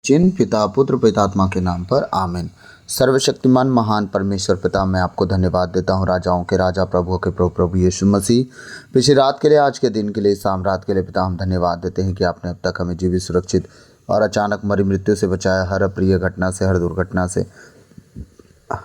जिन पिता पुत्र पितात्मा के नाम पर आमीन। सर्वशक्तिमान महान परमेश्वर पिता, मैं आपको धन्यवाद देता हूँ। राजाओं के राजा, प्रभुओं के प्रभु, प्रभु यीशु मसीह, पिछली रात के लिए, आज के दिन के लिए, शाम रात के लिए पिता हम धन्यवाद देते हैं कि आपने अब तक हमें जीवित, सुरक्षित और अचानक मरी मृत्यु से बचाया। हर अप्रिय घटना से, हर दुर्घटना से,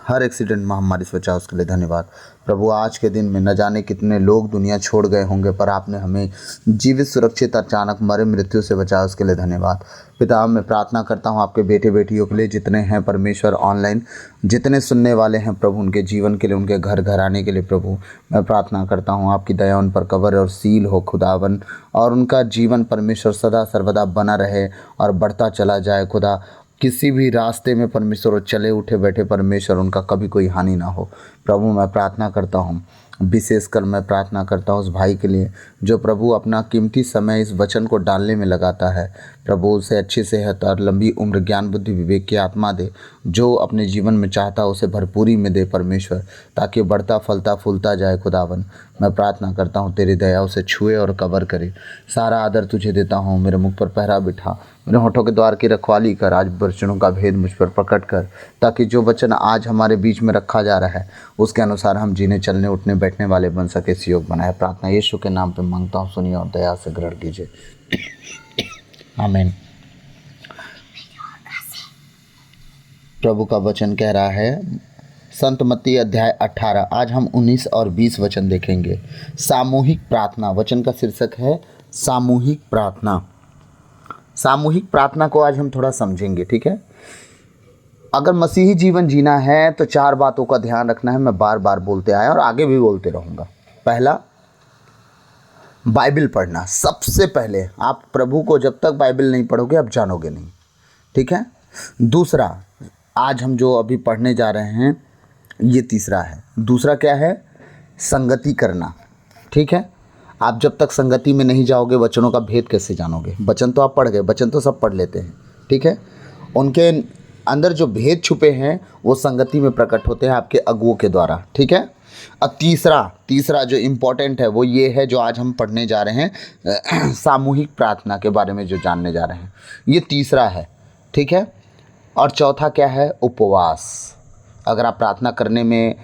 हर एक्सीडेंट, महामारी से बचाओ, उसके लिए धन्यवाद। प्रभु, आज के दिन में न जाने कितने लोग दुनिया छोड़ गए होंगे, पर आपने हमें जीवित, सुरक्षित, अचानक मरे मृत्यु से बचाया, उसके लिए धन्यवाद। पिता, मैं प्रार्थना करता हूँ आपके बेटे बेटियों के लिए, जितने हैं परमेश्वर ऑनलाइन, जितने सुनने वाले हैं प्रभु, उनके जीवन के लिए, उनके घर घर आने के लिए प्रभु मैं प्रार्थना करता हूँ आपकी दया उन पर कवर और सील हो खुदावन, और उनका जीवन परमेश्वर सदा सर्वदा बना रहे और बढ़ता चला जाए खुदा। किसी भी रास्ते में परमेश्वर चले उठे बैठे परमेश्वर, उनका कभी कोई हानि ना हो प्रभु। मैं प्रार्थना करता हूँ, विशेषकर मैं प्रार्थना करता हूँ उस भाई के लिए जो प्रभु अपना कीमती समय इस वचन को डालने में लगाता है। प्रभु उसे अच्छी सेहत और लंबी उम्र, ज्ञान बुद्धि विवेक की आत्मा दे, जो अपने जीवन में चाहता उसे भरपूरी में दे परमेश्वर, ताकि बढ़ता फलता फूलता जाए खुदावन। मैं प्रार्थना करता हूँ तेरी दया उसे छुए और कवर करे। सारा आदर तुझे देता हूँ। मेरे मुख पर पहरा बिठा, मेरे होठों के द्वार की रखवाली कर। आज वचनों का भेद मुझ पर प्रकट कर, ताकि जो वचन आज हमारे बीच में रखा जा रहा है उसके अनुसार हम जीने, चलने, उठने, बैठने वाले बन सके। इस योग बनाए प्रार्थना यीशु के नाम पे मांगता हूँ, सुनिए और दया से ग्रहण कीजिए। आमीन। प्रभु का वचन कह रहा है, संत मत्ती अध्याय 18, आज हम 19 और 20 वचन देखेंगे। सामूहिक प्रार्थना, वचन का शीर्षक है सामूहिक प्रार्थना। सामूहिक प्रार्थना को आज हम थोड़ा समझेंगे, ठीक है। अगर मसीही जीवन जीना है तो 4 बातों का ध्यान रखना है। मैं बार बार बोलते आया और आगे भी बोलते रहूँगा। पहला, बाइबल पढ़ना। सबसे पहले आप प्रभु को जब तक बाइबल नहीं पढ़ोगे आप जानोगे नहीं, ठीक है। दूसरा, आज हम जो अभी पढ़ने जा रहे हैं ये तीसरा है। दूसरा क्या है? संगति करना, ठीक है। आप जब तक संगति में नहीं जाओगे वचनों का भेद कैसे जानोगे? वचन तो आप पढ़ गए, वचन तो सब पढ़ लेते हैं, ठीक है। उनके अंदर जो भेद छुपे हैं वो संगति में प्रकट होते हैं आपके अगुओं के द्वारा, ठीक है। अब तीसरा जो इम्पोर्टेंट है वो ये है जो आज हम पढ़ने जा रहे हैं, सामूहिक प्रार्थना के बारे में जो जानने जा रहे हैं, ये तीसरा है, ठीक है। और चौथा क्या है? उपवास। अगर आप प्रार्थना करने में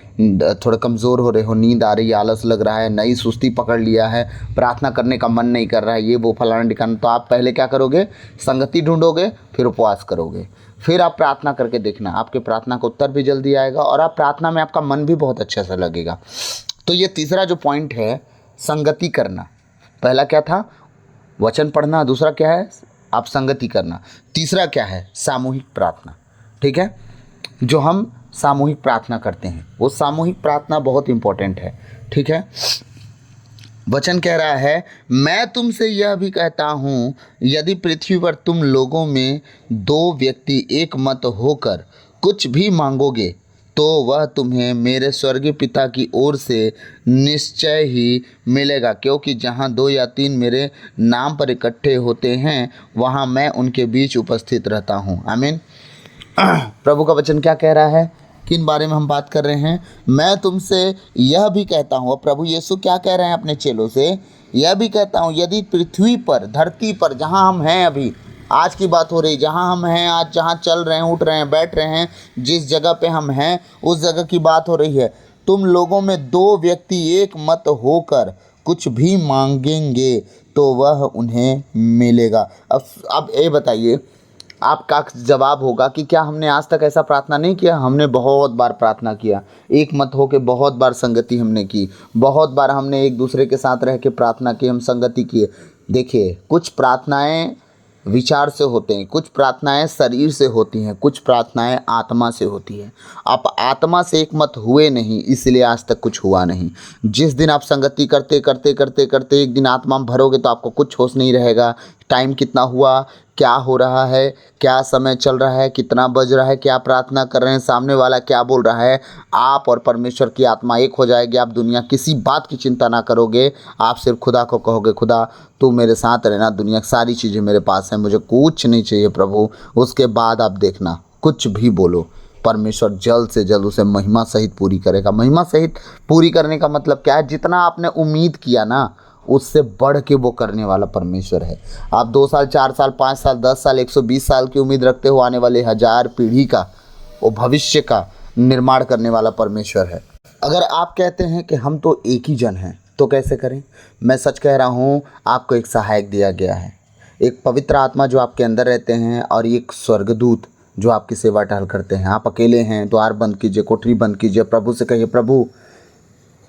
थोड़ा कमज़ोर हो रहे हो, नींद आ रही है, आलस लग रहा है, नई सुस्ती पकड़ लिया है, प्रार्थना करने का मन नहीं कर रहा है, ये वो फलाना ठिकाना, तो आप पहले क्या करोगे? संगति ढूंढोगे, फिर उपवास करोगे, फिर आप प्रार्थना करके देखना, आपके प्रार्थना का उत्तर भी जल्दी आएगा और आप प्रार्थना में आपका मन भी बहुत अच्छे से लगेगा। तो ये तीसरा जो पॉइंट है, संगति करना। पहला क्या था? वचन पढ़ना। दूसरा क्या है? आप संगति करना। तीसरा क्या है? सामूहिक प्रार्थना, ठीक है। जो हम सामूहिक प्रार्थना करते हैं वो सामूहिक प्रार्थना बहुत इंपॉर्टेंट है, ठीक है। वचन कह रहा है, मैं तुमसे यह भी कहता हूँ, यदि पृथ्वी पर तुम लोगों में 2 व्यक्ति एक मत होकर कुछ भी मांगोगे तो वह तुम्हें मेरे स्वर्गीय पिता की ओर से निश्चय ही मिलेगा। क्योंकि जहाँ 2 या 3 मेरे नाम पर इकट्ठे होते हैं वहाँ मैं उनके बीच उपस्थित रहता हूँ। आमीन। प्रभु का वचन क्या कह रहा है? किन बारे में हम बात कर रहे हैं? मैं तुमसे यह भी कहता हूँ। प्रभु यीशु क्या कह रहे हैं अपने चेलों से? यह भी कहता हूँ, यदि पृथ्वी पर, धरती पर, जहाँ हम हैं अभी, आज की बात हो रही, जहाँ हम हैं आज, जहाँ चल रहे हैं, उठ रहे हैं, बैठ रहे हैं, जिस जगह पे हम हैं उस जगह की बात हो रही है। तुम लोगों में 2 व्यक्ति एक मत होकर कुछ भी मांगेंगे तो वह उन्हें मिलेगा। अब ये बताइए, आपका जवाब होगा कि क्या हमने आज तक ऐसा प्रार्थना नहीं किया? हमने बहुत बार प्रार्थना किया, एक मत हो के बहुत बार संगति हमने की, बहुत बार हमने एक दूसरे के साथ रह के प्रार्थना की, हम संगति किए। देखिए, कुछ प्रार्थनाएं विचार से होते हैं, कुछ प्रार्थनाएं शरीर से होती हैं, कुछ प्रार्थनाएं आत्मा से होती हैं। आप आत्मा से एक मत हुए नहीं, इसलिए आज तक कुछ हुआ नहीं। जिस दिन आप संगति करते करते करते करते एक दिन आत्मा में भरोगे तो आपको कुछ होश नहीं रहेगा। टाइम कितना हुआ, क्या हो रहा है, क्या समय चल रहा है, कितना बज रहा है, क्या प्रार्थना कर रहे हैं, सामने वाला क्या बोल रहा है, आप और परमेश्वर की आत्मा एक हो जाएगी। आप दुनिया किसी बात की चिंता ना करोगे, आप सिर्फ खुदा को कहोगे, खुदा तू मेरे साथ रहना, दुनिया की सारी चीज़ें मेरे पास हैं, मुझे कुछ नहीं चाहिए प्रभु। उसके बाद आप देखना, कुछ भी बोलो, परमेश्वर जल्द से जल्द उसे महिमा सहित पूरी करेगा। महिमा सहित पूरी करने का मतलब क्या है? जितना आपने उम्मीद किया ना, उससे बढ़ के वो करने वाला परमेश्वर है। आप 2 साल, 4 साल, 5 साल, 10 साल, 120 साल की उम्मीद रखते हो, आने वाले 1000 पीढ़ी का, वो भविष्य का निर्माण करने वाला परमेश्वर है। अगर आप कहते हैं कि हम तो एक ही जन हैं, तो कैसे करें? मैं सच कह रहा हूँ, आपको एक सहायक दिया गया है, एक पवित्र आत्मा जो आपके अंदर रहते हैं, और एक स्वर्गदूत जो आपकी सेवा टहल करते हैं। आप अकेले हैं, द्वार बंद कीजिए, कोठरी बंद कीजिए, प्रभु से कहिए, प्रभु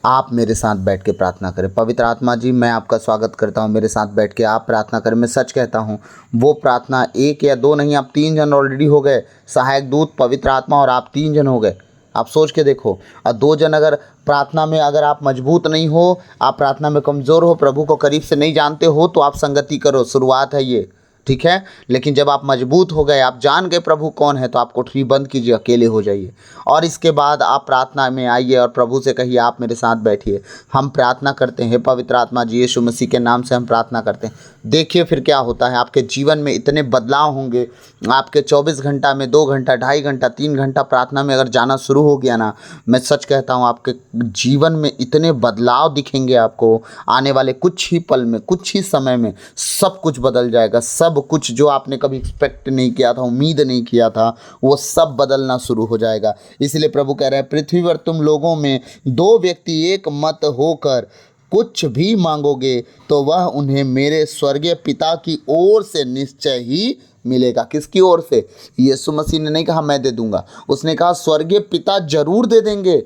आप मेरे साथ बैठ के प्रार्थना करें। पवित्र आत्मा जी, मैं आपका स्वागत करता हूँ, मेरे साथ बैठ के आप प्रार्थना करें। मैं सच कहता हूँ, वो प्रार्थना 1 या 2 नहीं, आप 3 जन ऑलरेडी हो गए। सहायक दूत, पवित्र आत्मा और आप 3 जन हो गए। आप सोच के देखो, और 2 जन अगर प्रार्थना में, अगर आप मजबूत नहीं हो, आप प्रार्थना में कमज़ोर हो, प्रभु को करीब से नहीं जानते हो, तो आप संगति करो, शुरुआत है ये, ठीक है। लेकिन जब आप मजबूत हो गए, आप जान गए प्रभु कौन है, तो आप कोठरी बंद कीजिए, अकेले हो जाइए, और इसके बाद आप प्रार्थना में आइए और प्रभु से कहिए, आप मेरे साथ बैठिए, हम प्रार्थना करते हैं। पवित्र आत्मा जी, यीशु मसीह के नाम से हम प्रार्थना करते हैं। देखिए फिर क्या होता है, आपके जीवन में इतने बदलाव होंगे। आपके 24 घंटा में 2 घंटा, 2.5 घंटा, 3 घंटा प्रार्थना में अगर जाना शुरू हो गया ना, मैं सच कहता हूँ, आपके जीवन में इतने बदलाव दिखेंगे आपको। आने वाले कुछ ही पल में, कुछ ही समय में सब कुछ बदल जाएगा। सब कुछ जो आपने कभी एक्सपेक्ट नहीं किया था, उम्मीद नहीं किया था, वो सब बदलना शुरू हो जाएगा। इसलिए प्रभु कह रहे हैं, पृथ्वी पर तुम लोगों में 2 व्यक्ति एक मत होकर कुछ भी मांगोगे, तो वह उन्हें मेरे स्वर्गीय पिता की ओर से निश्चय ही मिलेगा। किसकी ओर से? यीशु मसीह ने नहीं कहा मैं दे दूंगा, उसने कहा स्वर्गीय पिता जरूर दे देंगे,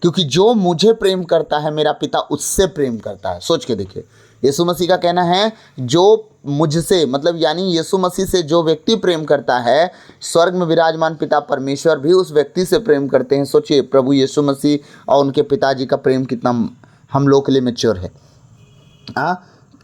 क्योंकि जो मुझे प्रेम करता है, मेरा पिता उससे प्रेम करता है। सोच के देखिए, यीशु मसीह का कहना है, जो मुझसे, मतलब यानी यीशु मसीह से जो व्यक्ति प्रेम करता है, स्वर्ग में विराजमान पिता परमेश्वर भी उस व्यक्ति से प्रेम करते हैं। सोचिए, प्रभु यीशु मसीह और उनके पिताजी का प्रेम कितना हम लोग के लिए मैच्योर है।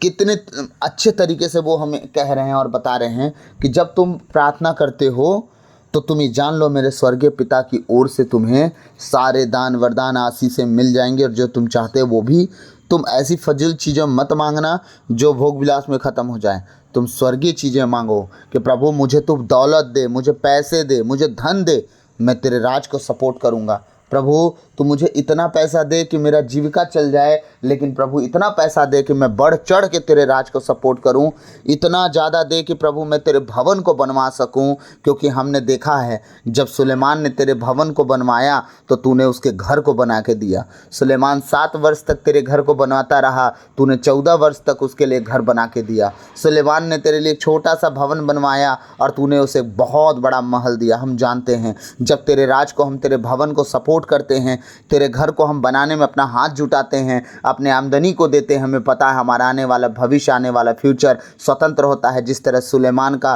कितने अच्छे तरीके से वो हमें कह रहे हैं और बता रहे हैं कि जब तुम प्रार्थना करते हो, तो तुम ये जान लो, मेरे स्वर्गीय पिता की ओर से तुम्हें सारे दान, वरदान, आशीषें मिल जाएंगे, और जो तुम चाहते हो वो भी। तुम ऐसी फजिल चीज़ें मत मांगना जो भोग विलास में ख़त्म हो जाए। तुम स्वर्गीय चीज़ें मांगो कि प्रभु मुझे तू दौलत दे, मुझे पैसे दे, मुझे धन दे, मैं तेरे राज को सपोर्ट करूँगा। प्रभु तू मुझे इतना पैसा दे कि मेरा जीविका चल जाए, लेकिन प्रभु इतना पैसा दे कि मैं बढ़ चढ़ के तेरे राज को सपोर्ट करूं। इतना ज़्यादा दे कि प्रभु मैं तेरे भवन को बनवा सकूं, क्योंकि हमने देखा है जब सुलेमान ने तेरे भवन को बनवाया तो तूने उसके घर को बना के दिया। सुलेमान 7 वर्ष तक तेरे घर को बनवाता रहा, तूने 14 वर्ष तक उसके लिए घर बना के दिया। सुलेमान ने तेरे लिए छोटा सा भवन बनवाया और तूने उसे बहुत बड़ा महल दिया। हम जानते हैं, जब तेरे राज को, हम तेरे भवन को सपोर्ट करते हैं, तेरे घर को हम बनाने में अपना हाथ जुटाते हैं, अपने आमदनी को देते हैं, हमें पता है हमारा आने वाला भविष्य, आने वाला फ्यूचर स्वतंत्र होता है। जिस तरह सुलेमान का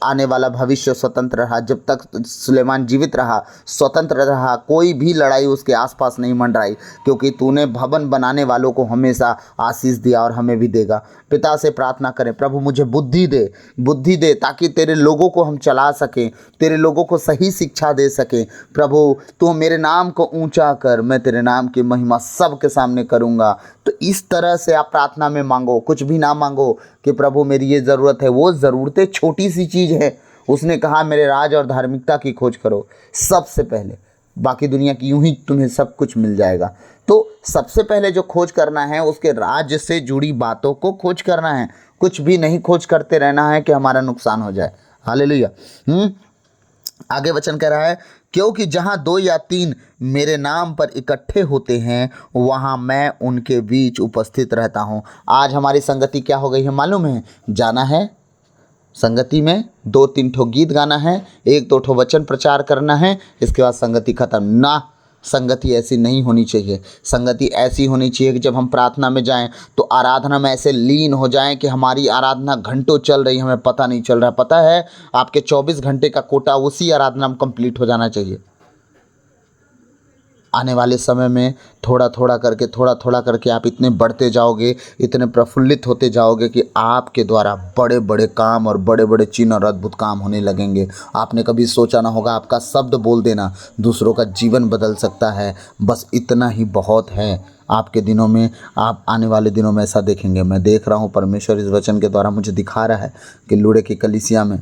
आने वाला भविष्य स्वतंत्र रहा, जब तक सुलेमान जीवित रहा, स्वतंत्र रहा, कोई भी लड़ाई उसके आसपास नहीं मंडराई, क्योंकि तूने भवन बनाने वालों को हमेशा आशीष दिया और हमें भी देगा। पिता से प्रार्थना करें, प्रभु मुझे बुद्धि दे, बुद्धि दे, ताकि तेरे लोगों को हम चला सकें, तेरे लोगों को सही शिक्षा दे सकें। प्रभु तू मेरे नाम को ऊंचा कर, मैं तेरे नाम की महिमा सबके सामने करूंगा। तो इस तरह से आप प्रार्थना में मांगो, कुछ भी ना मांगो कि प्रभु मेरी ये ज़रूरत है, वो ज़रूरतें छोटी सी चीज़ है। उसने कहा मेरे राज और धार्मिकता की खोज करो सबसे पहले, बाकी दुनिया की यूं ही तुम्हें सब कुछ मिल जाएगा। तो सबसे पहले जो खोज करना है, उसके राज्य से जुड़ी बातों को खोज करना है, कुछ भी नहीं खोज करते रहना है कि हमारा नुकसान हो जाए। हालेलुया। आगे वचन कह रहा है, क्योंकि जहाँ 2 या 3 मेरे नाम पर इकट्ठे होते हैं, वहाँ मैं उनके बीच उपस्थित रहता हूँ। आज हमारी संगति क्या हो गई है मालूम है? जाना है संगति में, 2-3 ठो गीत गाना है, 1-2 ठो वचन प्रचार करना है, इसके बाद संगति खत्म ना। संगति ऐसी नहीं होनी चाहिए। संगति ऐसी होनी चाहिए कि जब हम प्रार्थना में जाएं तो आराधना में ऐसे लीन हो जाएं कि हमारी आराधना घंटों चल रही, हमें पता नहीं चल रहा। पता है, आपके 24 घंटे का कोटा उसी आराधना में कंप्लीट हो जाना चाहिए। आने वाले समय में थोड़ा थोड़ा करके आप इतने बढ़ते जाओगे, इतने प्रफुल्लित होते जाओगे कि आपके द्वारा बड़े बड़े काम और बड़े बड़े चिन्ह और अद्भुत काम होने लगेंगे। आपने कभी सोचा ना होगा, आपका शब्द बोल देना दूसरों का जीवन बदल सकता है। बस इतना ही बहुत है। आपके दिनों में, आप आने वाले दिनों में ऐसा देखेंगे। मैं देख रहा हूँ, परमेश्वर इस वचन के द्वारा मुझे दिखा रहा है कि लुड़े की कलीसिया में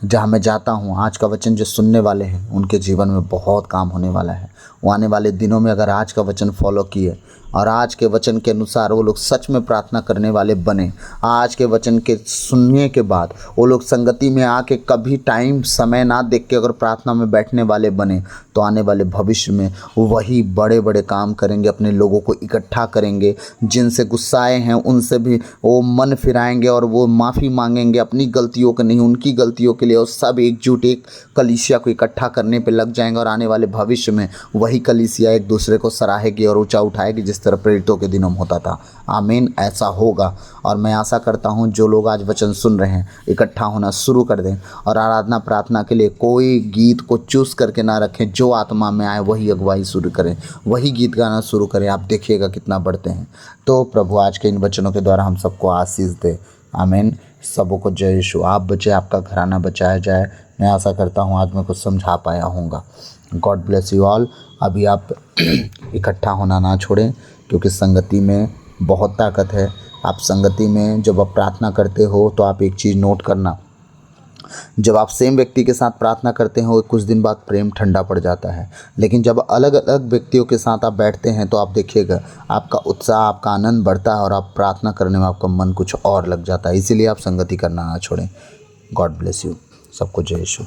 जहाँ मैं जाता हूँ, आज का वचन जो सुनने वाले हैं उनके जीवन में बहुत काम होने वाला है। वो आने वाले दिनों में अगर आज का वचन फॉलो किए और आज के वचन के अनुसार वो लोग सच में प्रार्थना करने वाले बने। आज के वचन के सुनने के बाद वो लोग संगति में आके कभी टाइम समय ना देख के अगर प्रार्थना में बैठने वाले बने तो आने वाले भविष्य में वही बड़े बड़े काम करेंगे, अपने लोगों को इकट्ठा करेंगे, जिनसे गुस्साए हैं उनसे भी वो मन फिराएंगे और वो माफ़ी मांगेंगे अपनी गलतियों के नहीं, उनकी गलतियों के लिए, और सब एकजुट एक कलीसिया को इकट्ठा करने पे लग जाएंगे। और आने वाले भविष्य में वही कलीसिया एक दूसरे को सराहेगी और ऊंचा उठाएगी जिस तरह प्रेरितों के दिनों में होता था। आमीन, ऐसा होगा। और मैं आशा करता हूँ जो लोग आज वचन सुन रहे हैं इकट्ठा होना शुरू कर दें और आराधना प्रार्थना के लिए कोई गीत को चूज करके ना रखें, जो आत्मा में आए वही अगुवाई शुरू करें, वही गीत गाना शुरू करें। आप देखिएगा कितना बढ़ते हैं। तो प्रभु आज के इन वचनों के द्वारा हम सबको आशीष दे। आमीन। सबों को जय यीशु। आप बचे, आपका घराना बचाया जाए। मैं आशा करता हूँ आज मैं कुछ समझा पाया हूँगा। God bless you all. अभी आप इकट्ठा होना ना छोड़ें क्योंकि संगति में बहुत ताकत है। आप संगति में जब आप प्रार्थना करते हो तो आप एक चीज़ नोट करना, जब आप सेम व्यक्ति के साथ प्रार्थना करते हो कुछ दिन बाद प्रेम ठंडा पड़ जाता है, लेकिन जब अलग अलग व्यक्तियों के साथ आप बैठते हैं तो आप देखिएगा आपका उत्साह, आपका आनंद बढ़ता है और आप प्रार्थना करने में आपका मन कुछ और लग जाता है। इसीलिए आप संगति करना ना छोड़ें। God bless you. सबको जय यीशु।